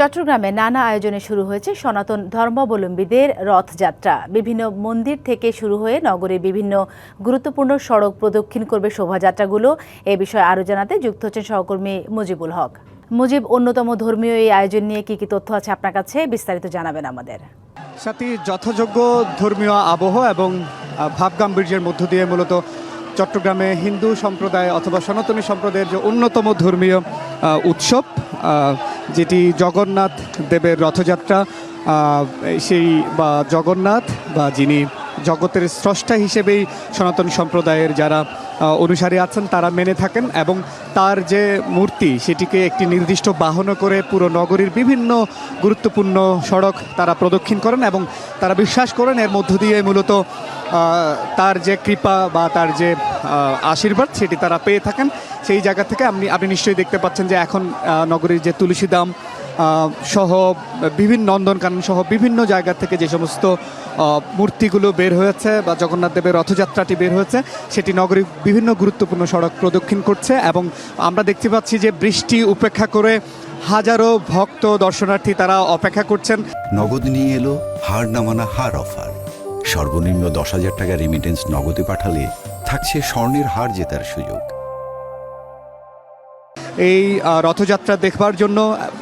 চট্টগ্রামে নানা আয়োজনে শুরু হয়েছে সনাতন ধর্মাবলম্বীদের রথযাত্রা। বিভিন্ন মন্দির থেকে শুরু হয়ে নগরীর বিভিন্ন গুরুত্বপূর্ণ সড়ক প্রদক্ষিণ করবে শোভাযাত্রাগুলো। এ বিষয়ে আরও জানাতে যুক্ত হচ্ছেন সহকর্মী মুজিবুল হক। মুজিব, অন্যতম ধর্মীয় এই আয়োজন নিয়ে কি তথ্য আছে আপনার কাছে? বিস্তারিত জানাবেন আমাদের। সাথী, যথাযোগ্য ধর্মীয় আবহ এবং ভাবগাম্ভীর্যের মধ্য দিয়ে মূলত চট্টগ্রামে হিন্দু সম্প্রদায় অথবা সনাতনী সম্প্রদায়ের যে অন্যতম ধর্মীয় উৎসব, যেটি জগন্নাথ দেবের রথযাত্রা, সেই বা জগন্নাথ বা যিনি জগতের স্রষ্টা হিসেবেই সনাতন সম্প্রদায়ের যারা অনুসারী আছেন তারা মেনে থাকেন, এবং তার যে মূর্তি সেটিকে একটি নির্দিষ্ট বাহনে করে পুরো নগরীর বিভিন্ন গুরুত্বপূর্ণ সড়ক তারা প্রদক্ষিণ করেন এবং তারা বিশ্বাস করেন এর মধ্য দিয়ে মূলত তার যে কৃপা বা তার যে আশীর্বাদ সেটি তারা পেয়ে থাকেন। সেই জায়গা থেকে আপনি নিশ্চয়ই দেখতে পাচ্ছেন যে এখন নগরীর যে তুলসীদাম সহ বিভিন্ন নন্দনকানন সহ বিভিন্ন জায়গা থেকে যে সমস্ত মূর্তিগুলো বের হয়েছে বা জগন্নাথ দেবের রথযাত্রাটি বের হয়েছে সেটি নগরীর বিভিন্ন গুরুত্বপূর্ণ সড়ক প্রদক্ষিণ করছে, এবং আমরা দেখতে পাচ্ছি যে বৃষ্টি উপেক্ষা করে হাজারো ভক্ত দর্শনার্থী তারা অপেক্ষা করছেন। নগদ নিয়ে এলো হার না মানা হার অফার। সর্বনিম্ন 10,000 টাকা রেমিটেন্স নগদে পাঠালে থাকছে স্বর্ণের হার জেতার সুযোগ। এই রথযাত্রা দেখবার জন্য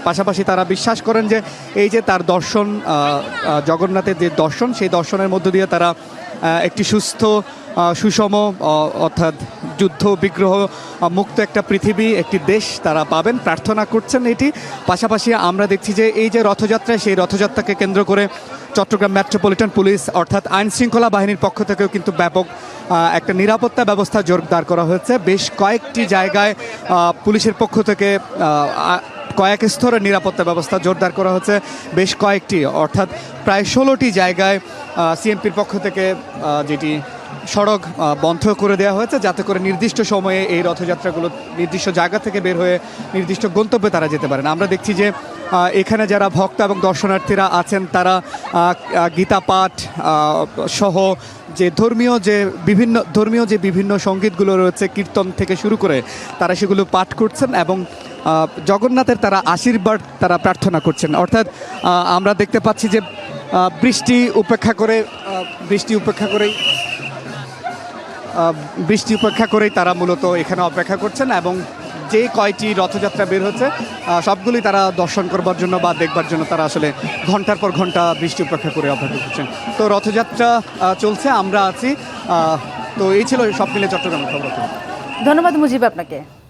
পাশাপাশি তারা বিশ্বাস করেন যে এই যে তার দর্শন, জগন্নাথের যে দর্শন, সেই দর্শনের মধ্য দিয়ে তারা একটি সুস্থ সুষম অর্থাৎ যুদ্ধ বিগ্রহ মুক্ত একটা পৃথিবী, একটি দেশ তারা পাবেন, প্রার্থনা করছেন এটি। পাশাপাশি আমরা দেখছি যে এই যে রথযাত্রা, সেই রথযাত্রাকে কেন্দ্র করে চট্টগ্রাম মেট্রোপলিটন পুলিশ অর্থাৎ আইন শৃঙ্খলা বাহিনীর পক্ষ থেকেও কিন্তু ব্যাপক একটা নিরাপত্তা ব্যবস্থা জোরদার করা হয়েছে। বেশ কয়েকটি জায়গায় পুলিশের পক্ষ থেকে কয়েক স্তরে নিরাপত্তা ব্যবস্থা জোরদার করা হচ্ছে। বেশ কয়েকটি অর্থাৎ প্রায় 16টি জায়গায় সিএমপির পক্ষ থেকে যেটি সড়ক বন্ধ করে দেওয়া হয়েছে, যাতে করে নির্দিষ্ট সময়ে এই রথযাত্রাগুলো নির্দিষ্ট জায়গা থেকে বের হয়ে নির্দিষ্ট গন্তব্যে তারা যেতে পারেন। আমরা দেখছি যে এখানে যারা ভক্ত এবং দর্শনার্থীরা আছেন তারা গীতা পাঠ সহ যে ধর্মীয় যে বিভিন্ন সঙ্গীতগুলো রয়েছে, কীর্তন থেকে শুরু করে তারা সেগুলো পাঠ করছেন এবং জগন্নাথের তারা আশীর্বাদ তারা প্রার্থনা করছেন। অর্থাৎ আমরা দেখতে পাচ্ছি যে বৃষ্টি উপেক্ষা করেই তারা মূলত এখানে অপেক্ষা করছেন, এবং যে কয়টি রথযাত্রা বের হচ্ছে সবগুলি তারা দর্শন করবার জন্য বা দেখবার জন্য তারা আসলে ঘন্টার পর ঘন্টা বৃষ্টি উপেক্ষা করে অপেক্ষা করছেন। তো রথযাত্রা চলছে, আমরা আছি। তো এই ছিল সব মিলে চট্টগ্রামের খবর। ধন্যবাদ মুজিব আপনাকে।